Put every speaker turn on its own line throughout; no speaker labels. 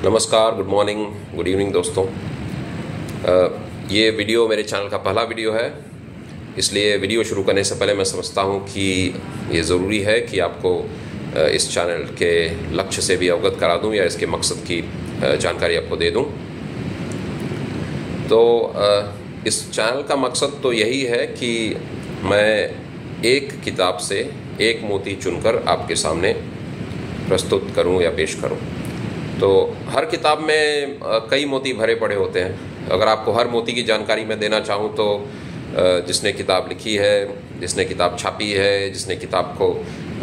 नमस्कार, good morning, good evening दोस्तों। ये वीडियो मेरे चैनल का पहला वीडियो है, इसलिए वीडियो शुरू करने से पहले मैं समझता हूँ कि ये ज़रूरी है कि आपको इस चैनल के लक्ष्य से भी अवगत करा दूँ या इसके मकसद की जानकारी आपको दे दूँ। तो इस चैनल का मकसद तो यही है कि मैं एक किताब से एक मोती चुनकर आपके सामने प्रस्तुत करूं या पेश करूं। तो हर किताब में कई मोती भरे पड़े होते हैं। अगर आपको हर मोती की जानकारी मैं देना चाहूं तो जिसने किताब लिखी है, जिसने किताब छापी है, जिसने किताब को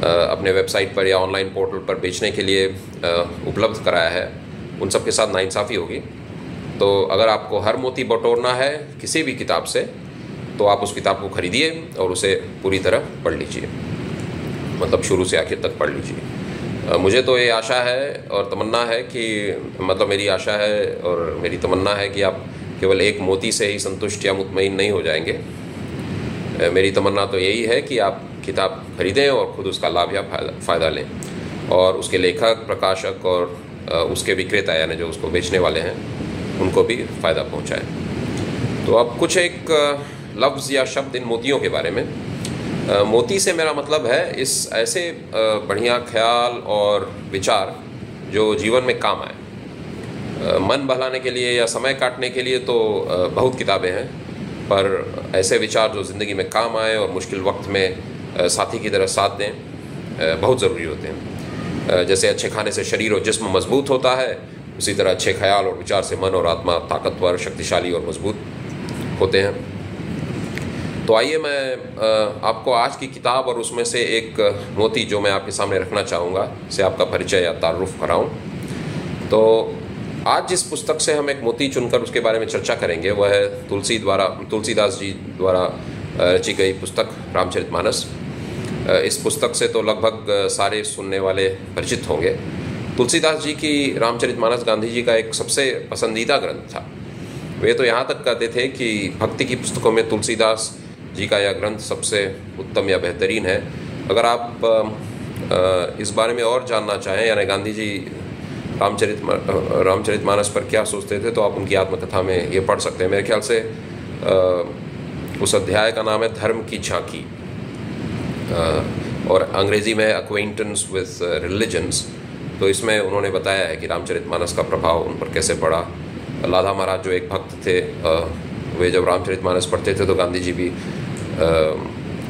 अपने वेबसाइट पर या ऑनलाइन पोर्टल पर बेचने के लिए उपलब्ध कराया है, उन सब के साथ नाइंसाफ़ी होगी। तो अगर आपको हर मोती बटोरना है किसी भी किताब से, तो आप उस किताब को खरीदिए और उसे पूरी तरह पढ़ लीजिए, मतलब शुरू से आखिर तक पढ़ लीजिए। मुझे तो ये आशा है और तमन्ना है कि मेरी आशा है और मेरी तमन्ना है कि आप केवल एक मोती से ही संतुष्ट या मुतमईन नहीं हो जाएंगे। मेरी तमन्ना तो यही है कि आप किताब खरीदें और ख़ुद उसका लाभ या फ़ायदा लें, और उसके लेखक, प्रकाशक और उसके विक्रेता यानी जो उसको बेचने वाले हैं उनको भी फ़ायदा पहुँचाएँ। तो अब कुछ एक लफ्ज़ या शब्द इन मोतियों के बारे में। मोती से मेरा मतलब है इस ऐसे बढ़िया ख्याल और विचार जो जीवन में काम आए। मन बहलाने के लिए या समय काटने के लिए तो बहुत किताबें हैं, पर ऐसे विचार जो ज़िंदगी में काम आए और मुश्किल वक्त में साथी की तरह साथ दें बहुत ज़रूरी होते हैं। जैसे अच्छे खाने से शरीर और जिस्म मजबूत होता है, उसी तरह अच्छे ख्याल और विचार से मन और आत्मा ताकतवर, शक्तिशाली और मजबूत होते हैं। तो आइए मैं आपको आज की किताब और उसमें से एक मोती जो मैं आपके सामने रखना चाहूँगा से आपका परिचय या तारुफ कराऊँ। तो आज जिस पुस्तक से हम एक मोती चुनकर उसके बारे में चर्चा करेंगे वह है तुलसीदास जी द्वारा रची गई पुस्तक रामचरितमानस। इस पुस्तक से तो लगभग सारे सुनने वाले परिचित होंगे। तुलसीदास जी की रामचरितमानस गांधी जी का एक सबसे पसंदीदा ग्रंथ था। वे तो यहाँ तक कहते थे कि भक्ति की पुस्तकों में तुलसीदास जी का यह ग्रंथ सबसे उत्तम या बेहतरीन है। अगर आप इस बारे में और जानना चाहें, यानी गांधी जी रामचरितमानस पर क्या सोचते थे, तो आप उनकी आत्मकथा में ये पढ़ सकते हैं। मेरे ख्याल से उस अध्याय का नाम है धर्म की झांकी, और अंग्रेज़ी में अक्वेंटेंस विद रिलीजन्स। तो इसमें उन्होंने बताया है कि रामचरितमानस का प्रभाव उन पर कैसे पड़ा। लाधा महाराज जो एक भक्त थे, वे जब रामचरितमानस पढ़ते थे तो गांधी जी भी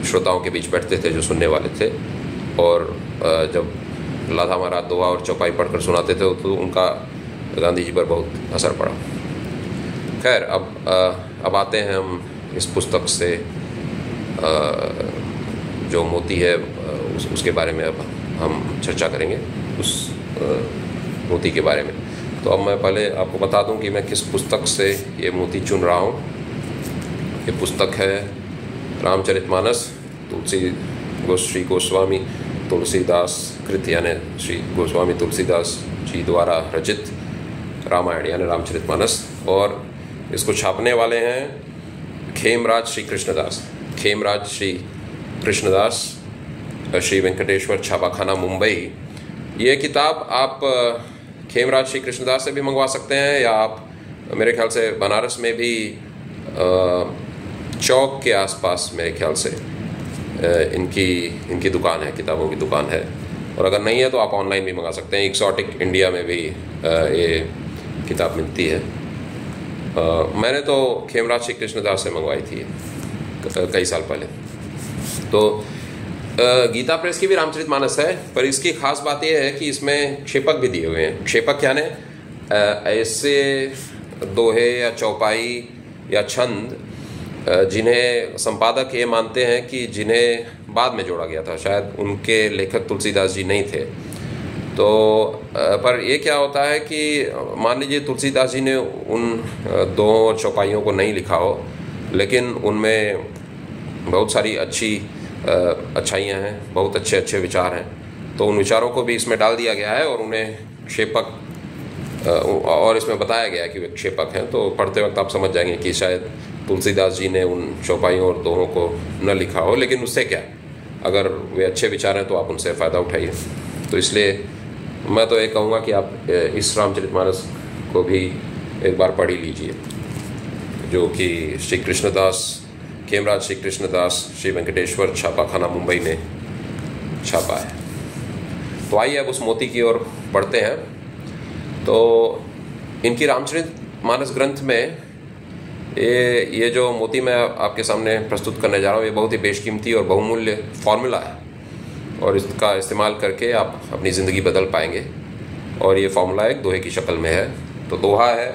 श्रोताओं के बीच बैठते थे जो सुनने वाले थे, और जब लाधा महाराज दोहा और चौपाई पढ़कर सुनाते थे तो उनका गांधी जी पर बहुत असर पड़ा। खैर, अब आते हैं हम इस पुस्तक से जो मोती है उसके बारे में अब हम चर्चा करेंगे, उस मोती के बारे में। तो अब मैं पहले आपको बता दूं कि मैं किस पुस्तक से ये मोती चुन रहा हूँ। ये पुस्तक है रामचरितमानस, श्री गोस्वामी तुलसीदास कृत, यानी श्री गोस्वामी तुलसीदास जी द्वारा रचित रामायण यानी रामचरितमानस। और इसको छापने वाले हैं खेमराज श्री कृष्णदास, श्री वेंकटेश्वर छापाखाना, मुंबई। ये किताब आप खेमराज श्री कृष्णदास से भी मंगवा सकते हैं, या आप मेरे ख्याल से बनारस में भी चौक के आसपास मेरे ख्याल से इनकी दुकान है, किताबों की दुकान है। और अगर नहीं है तो आप ऑनलाइन भी मंगा सकते हैं। एक्सोटिक इंडिया में भी ये किताब मिलती है। मैंने तो खेमराज श्री कृष्णदास से मंगवाई थी कई साल पहले। तो गीता प्रेस की भी रामचरितमानस है, पर इसकी खास बात यह है कि इसमें क्षेपक भी दिए हुए हैं। क्षेपक यानी ऐसे दोहे या चौपाई या छंद जिन्हें संपादक ये मानते हैं कि जिन्हें बाद में जोड़ा गया था, शायद उनके लेखक तुलसीदास जी नहीं थे। तो पर ये क्या होता है कि मान लीजिए तुलसीदास जी ने उन दोहों और चौपाइयों को नहीं लिखा हो, लेकिन उनमें बहुत सारी अच्छाइयाँ हैं, बहुत अच्छे विचार हैं। तो उन विचारों को भी इसमें डाल दिया गया है और उन्हें क्षेपक और इसमें बताया गया है कि वे क्षेपक हैं। तो पढ़ते वक्त आप समझ जाएंगे कि शायद तुलसीदास जी ने उन चौपाइयों और दोहों को न लिखा हो, लेकिन उससे क्या, अगर वे अच्छे विचार हैं तो आप उनसे फ़ायदा उठाइए। तो इसलिए मैं तो ये कहूँगा कि आप इस रामचरितमानस को भी एक बार पढ़ ही लीजिए, जो कि श्री कृष्णदास, खेमराज श्री कृष्णदास, श्री वेंकटेश्वर छापाखाना मुंबई ने छापा है। तो आइए अब उस मोती की ओर पढ़ते हैं। तो इनकी रामचरितमानस ग्रंथ में ये जो मोती मैं आपके सामने प्रस्तुत करने जा रहा हूँ, ये बहुत ही बेशकीमती और बहुमूल्य फॉर्मूला है, और इसका इस्तेमाल करके आप अपनी ज़िंदगी बदल पाएंगे। और ये फॉर्मूला एक दोहे की शक्ल में है। तो दोहा है,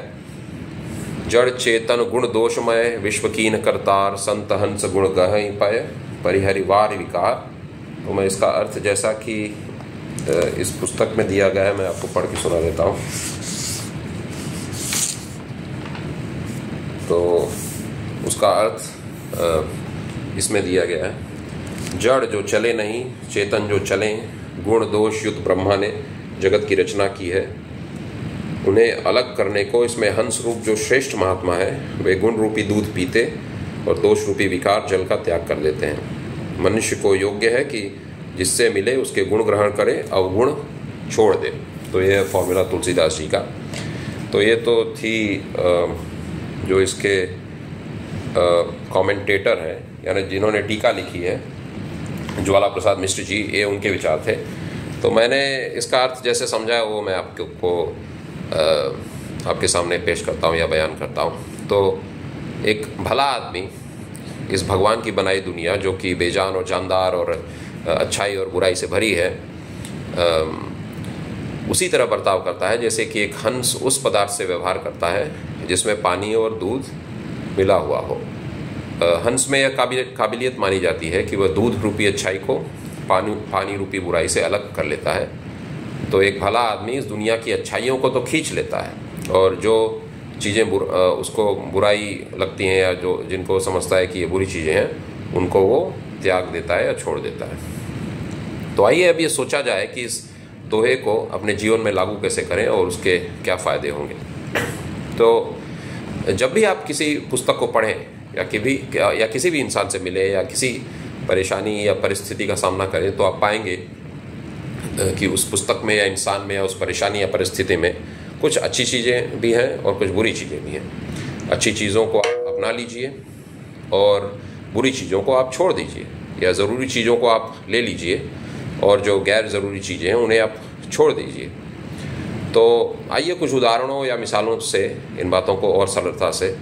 जड़ चेतन गुण दोषमय, विश्व कीन करतार, संत हंस गुण गहि पय, परिहरिवार विकार। तो मैं इसका अर्थ जैसा कि इस पुस्तक में दिया गया है, मैं आपको पढ़ के सुना देता हूँ। तो उसका अर्थ इसमें दिया गया है, जड़ जो चले नहीं, चेतन जो चलें, गुण दोष युक्त ब्रह्मा ने जगत की रचना की है। उन्हें अलग करने को इसमें हंस रूप जो श्रेष्ठ महात्मा है, वे गुण रूपी दूध पीते और दोष रूपी विकार जल का त्याग कर देते हैं। मनुष्य को योग्य है कि जिससे मिले उसके गुण ग्रहण करे, अवगुण छोड़ दे। तो यह फॉर्मूला तुलसीदास जी का। तो ये तो थी जो इसके कमेंटेटर हैं, यानी जिन्होंने टीका लिखी है, ज्वाला प्रसाद मिश्र जी, ये उनके विचार थे। तो मैंने इसका अर्थ जैसे समझा वो मैं आपके सामने पेश करता हूँ या बयान करता हूँ। तो एक भला आदमी इस भगवान की बनाई दुनिया, जो कि बेजान और जानदार और अच्छाई और बुराई से भरी है, उसी तरह बर्ताव करता है जैसे कि एक हंस उस पदार्थ से व्यवहार करता है जिसमें पानी और दूध मिला हुआ हो। हंस में यह काबिलियत मानी जाती है कि वह दूध रूपी अच्छाई को पानी रूपी बुराई से अलग कर लेता है। तो एक भला आदमी इस दुनिया की अच्छाइयों को तो खींच लेता है, और जो चीज़ें उसको बुराई लगती हैं या जो जिनको समझता है कि ये बुरी चीज़ें हैं, उनको वो त्याग देता है या छोड़ देता है। तो आइए अब ये सोचा जाए कि इस दोहे को अपने जीवन में लागू कैसे करें और उसके क्या फ़ायदे होंगे। तो जब भी आप किसी पुस्तक को पढ़ें या किसी भी इंसान से मिले या किसी परेशानी या परिस्थिति का सामना करें, तो आप पाएंगे कि उस पुस्तक में या इंसान में या उस परेशानी या परिस्थिति में कुछ अच्छी चीज़ें भी हैं और कुछ बुरी चीज़ें भी हैं। अच्छी चीज़ों को आप अपना लीजिए और बुरी चीज़ों को आप छोड़ दीजिए, या ज़रूरी चीज़ों को आप ले लीजिए और जो गैर ज़रूरी चीज़ें हैं उन्हें आप छोड़ दीजिए। तो आइए कुछ उदाहरणों या मिसालों से इन बातों को और सरलता से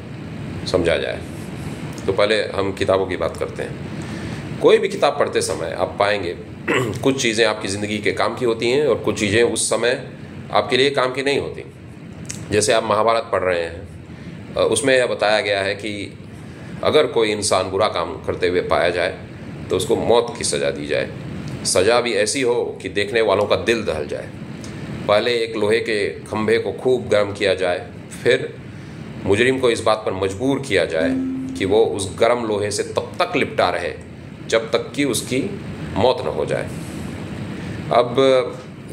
समझा जाए। तो पहले हम किताबों की बात करते हैं। कोई भी किताब पढ़ते समय आप पाएंगे कुछ चीज़ें आपकी ज़िंदगी के काम की होती हैं और कुछ चीज़ें उस समय आपके लिए काम की नहीं होती। जैसे आप महाभारत पढ़ रहे हैं, उसमें यह बताया गया है कि अगर कोई इंसान बुरा काम करते हुए पाया जाए तो उसको मौत की सज़ा दी जाए। सज़ा भी ऐसी हो कि देखने वालों का दिल दहल जाए। पहले एक लोहे के खंभे को खूब गर्म किया जाए, फिर मुजरिम को इस बात पर मजबूर किया जाए कि वो उस गर्म लोहे से तब तक लिपटा रहे जब तक कि उसकी मौत न हो जाए। अब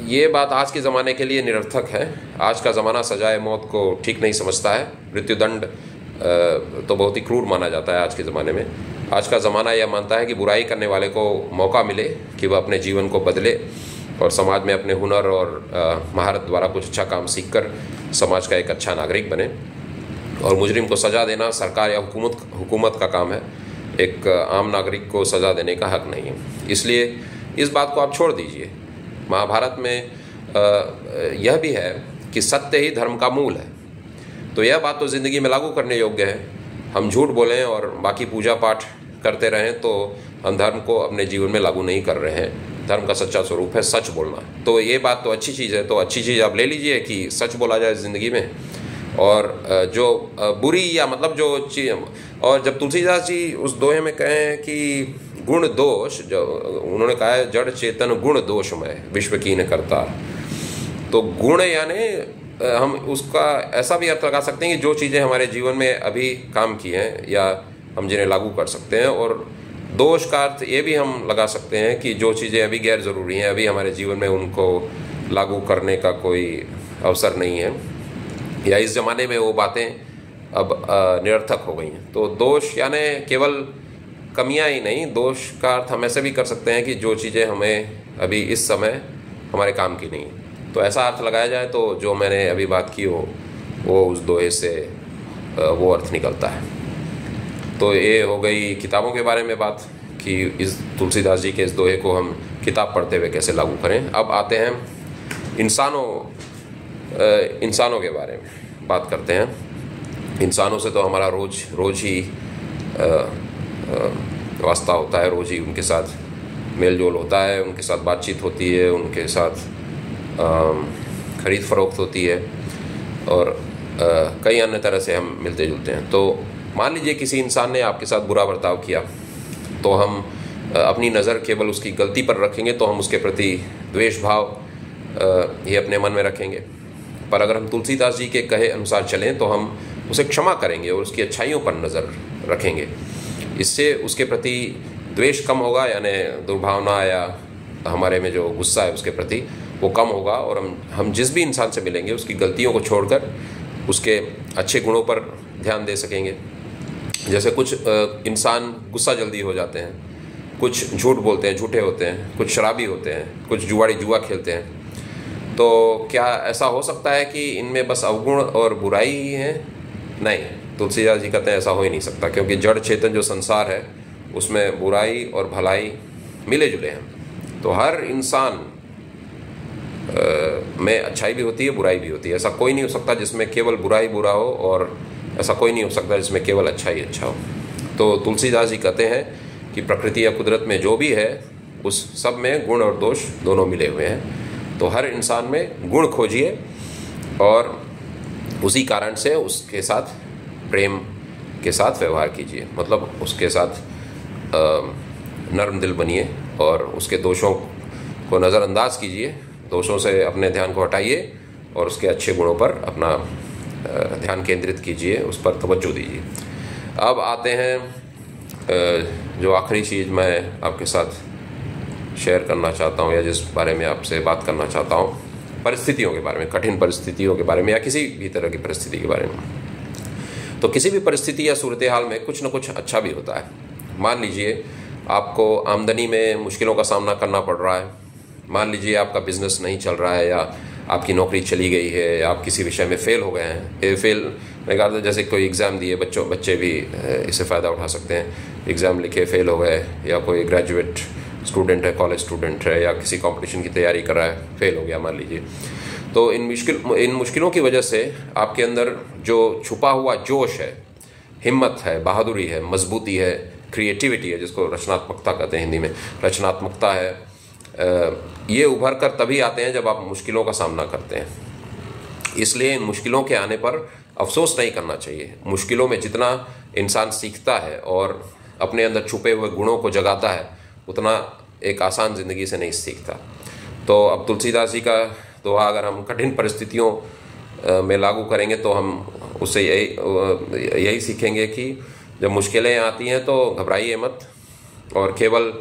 ये बात आज के ज़माने के लिए निरर्थक है। आज का ज़माना सजाए मौत को ठीक नहीं समझता है। मृत्युदंड तो बहुत ही क्रूर माना जाता है आज के ज़माने में। आज का ज़माना यह मानता है कि बुराई करने वाले को मौका मिले कि वह अपने जीवन को बदले और समाज में अपने हुनर और महारत द्वारा कुछ अच्छा काम सीखकर समाज का एक अच्छा नागरिक बने। और मुजरिम को सज़ा देना सरकार या हुकूमत का काम है, एक आम नागरिक को सज़ा देने का हक नहीं है। इसलिए इस बात को आप छोड़ दीजिए। महाभारत में यह भी है कि सत्य ही धर्म का मूल है। तो यह बात तो ज़िंदगी में लागू करने योग्य है। हम झूठ बोलें और बाकी पूजा पाठ करते रहें तो हम धर्म को अपने जीवन में लागू नहीं कर रहे हैं। धर्म का सच्चा स्वरूप है सच बोलना। तो ये बात तो अच्छी चीज़ है। तो अच्छी चीज़ आप ले लीजिए कि सच बोला जाए ज़िंदगी में, और जो बुरी या मतलब जो चीज़, और जब तुलसीदास जी उस दोहे में कहें कि गुण दोष, जो उन्होंने कहा है जड़ चेतन गुण दोषमय, विश्व कीन करतार, तो गुण यानी हम उसका ऐसा भी अर्थ लगा सकते हैं कि जो चीज़ें हमारे जीवन में अभी काम की हैं या हम जिन्हें लागू कर सकते हैं, और दोष का अर्थ ये भी हम लगा सकते हैं कि जो चीज़ें अभी गैर ज़रूरी हैं, अभी हमारे जीवन में उनको लागू करने का कोई अवसर नहीं है, या इस ज़माने में वो बातें अब निरर्थक हो गई हैं। तो दोष यानी केवल कमियां ही नहीं, दोष का अर्थ हम ऐसे भी कर सकते हैं कि जो चीज़ें हमें अभी इस समय हमारे काम की नहीं, तो ऐसा अर्थ लगाया जाए तो जो मैंने अभी बात की वो उस दोहे से वो अर्थ निकलता है। तो ये हो गई किताबों के बारे में बात कि इस तुलसीदास जी के इस दोहे को हम किताब पढ़ते हुए कैसे लागू करें। अब आते हैं इंसानों के बारे में बात करते हैं। इंसानों से तो हमारा रोज ही वास्ता होता है, रोज ही उनके साथ मेल जोल होता है, उनके साथ बातचीत होती है, उनके साथ खरीद फरोख्त होती है और कई अन्य तरह से हम मिलते जुलते हैं। तो मान लीजिए किसी इंसान ने आपके साथ बुरा बर्ताव किया तो हम अपनी नज़र केवल उसकी गलती पर रखेंगे, तो हम उसके प्रति द्वेष भाव ये अपने मन में रखेंगे। पर अगर हम तुलसीदास जी के कहे अनुसार चलें तो हम उसे क्षमा करेंगे और उसकी अच्छाइयों पर नज़र रखेंगे। इससे उसके प्रति द्वेष कम होगा, यानी दुर्भावना या हमारे में जो गुस्सा है उसके प्रति वो कम होगा और हम जिस भी इंसान से मिलेंगे उसकी गलतियों को छोड़कर उसके अच्छे गुणों पर ध्यान दे सकेंगे। जैसे कुछ इंसान गुस्सा जल्दी हो जाते हैं, कुछ झूठ बोलते हैं, झूठे होते हैं, कुछ शराबी होते हैं, कुछ जुआ खेलते हैं। तो क्या ऐसा हो सकता है कि इनमें बस अवगुण और बुराई ही है? नहीं, तुलसीदास जी कहते हैं ऐसा हो ही नहीं सकता, क्योंकि जड़ चेतन जो संसार है उसमें बुराई और भलाई मिले जुले हैं। तो हर इंसान में अच्छाई भी होती है, बुराई भी होती है। ऐसा कोई नहीं हो सकता जिसमें केवल बुराई बुरा हो और ऐसा कोई नहीं हो सकता जिसमें केवल अच्छा ही अच्छा हो। तो तुलसीदास जी कहते हैं कि प्रकृति या कुदरत में जो भी है उस सब में गुण और दोष दोनों मिले हुए हैं। तो हर इंसान में गुण खोजिए और उसी कारण से उसके साथ प्रेम के साथ व्यवहार कीजिए, मतलब उसके साथ नर्म दिल बनिए और उसके दोषों को नज़रअंदाज कीजिए, दोषों से अपने ध्यान को हटाइए और उसके अच्छे गुणों पर अपना ध्यान केंद्रित कीजिए, उस पर तवज्जो दीजिए। अब आते हैं जो आखिरी चीज़ मैं आपके साथ शेयर करना चाहता हूँ या जिस बारे में आपसे बात करना चाहता हूँ, परिस्थितियों के बारे में, कठिन परिस्थितियों के बारे में या किसी भी तरह की परिस्थिति के बारे में। तो किसी भी परिस्थिति या सूरत हाल में कुछ न कुछ अच्छा भी होता है। मान लीजिए आपको आमदनी में मुश्किलों का सामना करना पड़ रहा है, मान लीजिए आपका बिजनेस नहीं चल रहा है या आपकी नौकरी चली गई है या आप किसी विषय में फ़ेल हो गए हैं। फेल मैं जैसे कोई एग्ज़ाम दिए, बच्चे भी इससे फ़ायदा उठा सकते हैं। एग्ज़ाम लिखे फ़ेल हो गए, या कोई ग्रेजुएट स्टूडेंट है, कॉलेज स्टूडेंट है या किसी कंपटीशन की तैयारी कर रहा है, फ़ेल हो गया मान लीजिए। तो इन मुश्किलों की वजह से आपके अंदर जो छुपा हुआ जोश है, हिम्मत है, बहादुरी है, मजबूती है, क्रिएटिविटी है, जिसको रचनात्मकता कहते हैं हिंदी में, रचनात्मकता है, ये उभर कर तभी आते हैं जब आप मुश्किलों का सामना करते हैं। इसलिए इन मुश्किलों के आने पर अफसोस नहीं करना चाहिए। मुश्किलों में जितना इंसान सीखता है और अपने अंदर छुपे हुए गुणों को जगाता है, उतना एक आसान ज़िंदगी से नहीं सीखता। तो अब तुलसीदास जी का दोहा अगर हम कठिन परिस्थितियों में लागू करेंगे तो हम उससे यही सीखेंगे कि जब मुश्किलें आती हैं तो घबराइए मत और केवल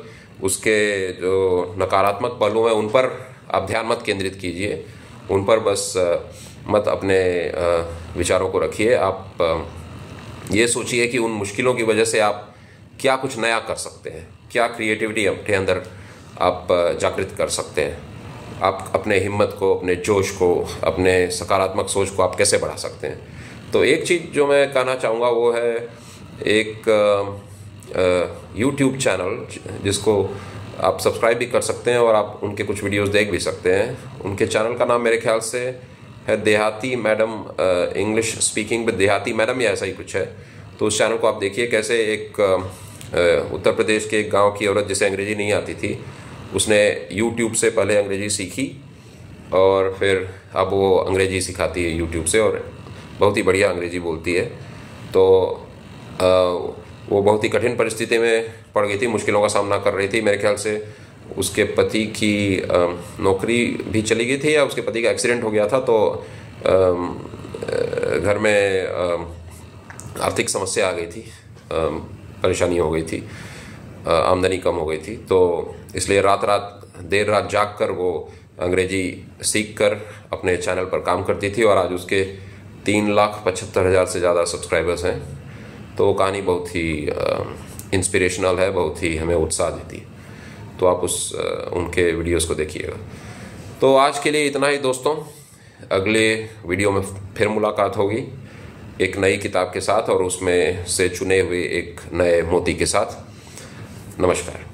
उसके जो नकारात्मक पहलू हैं उन पर आप ध्यान मत केंद्रित कीजिए, उन पर बस मत अपने विचारों को रखिए। आप ये सोचिए कि उन मुश्किलों की वजह से आप क्या कुछ नया कर सकते हैं, क्या क्रिएटिविटी अपने अंदर आप जागृत कर सकते हैं, आप अपने हिम्मत को, अपने जोश को, अपने सकारात्मक सोच को आप कैसे बढ़ा सकते हैं। तो एक चीज़ जो मैं कहना चाहूँगा वो है एक यूट्यूब चैनल जिसको आप सब्सक्राइब भी कर सकते हैं और आप उनके कुछ वीडियोस देख भी सकते हैं। उनके चैनल का नाम मेरे ख्याल से है देहाती मैडम, इंग्लिश स्पीकिंग विद देहाती मैडम या ऐसा ही कुछ है। तो उस चैनल को आप देखिए, कैसे एक उत्तर प्रदेश के एक गांव की औरत जिसे अंग्रेज़ी नहीं आती थी, उसने यूट्यूब से पहले अंग्रेज़ी सीखी और फिर अब वो अंग्रेज़ी सिखाती है यूट्यूब से और बहुत ही बढ़िया अंग्रेज़ी बोलती है। तो वो बहुत ही कठिन परिस्थिति में पड़ गई थी, मुश्किलों का सामना कर रही थी। मेरे ख्याल से उसके पति की नौकरी भी चली गई थी या उसके पति का एक्सीडेंट हो गया था, तो घर में आर्थिक समस्या आ गई थी, परेशानी हो गई थी, आमदनी कम हो गई थी। तो इसलिए देर रात जाग कर वो अंग्रेज़ी सीख कर अपने चैनल पर काम करती थी और आज उसके 3,75,000 से ज़्यादा सब्सक्राइबर्स हैं। तो वो कहानी बहुत ही इंस्पिरेशनल है, बहुत ही हमें उत्साह देती है। तो आप उनके वीडियोस को देखिएगा। तो आज के लिए इतना ही दोस्तों, अगले वीडियो में फिर मुलाकात होगी एक नई किताब के साथ और उसमें से चुने हुए एक नए मोती के साथ। नमस्कार।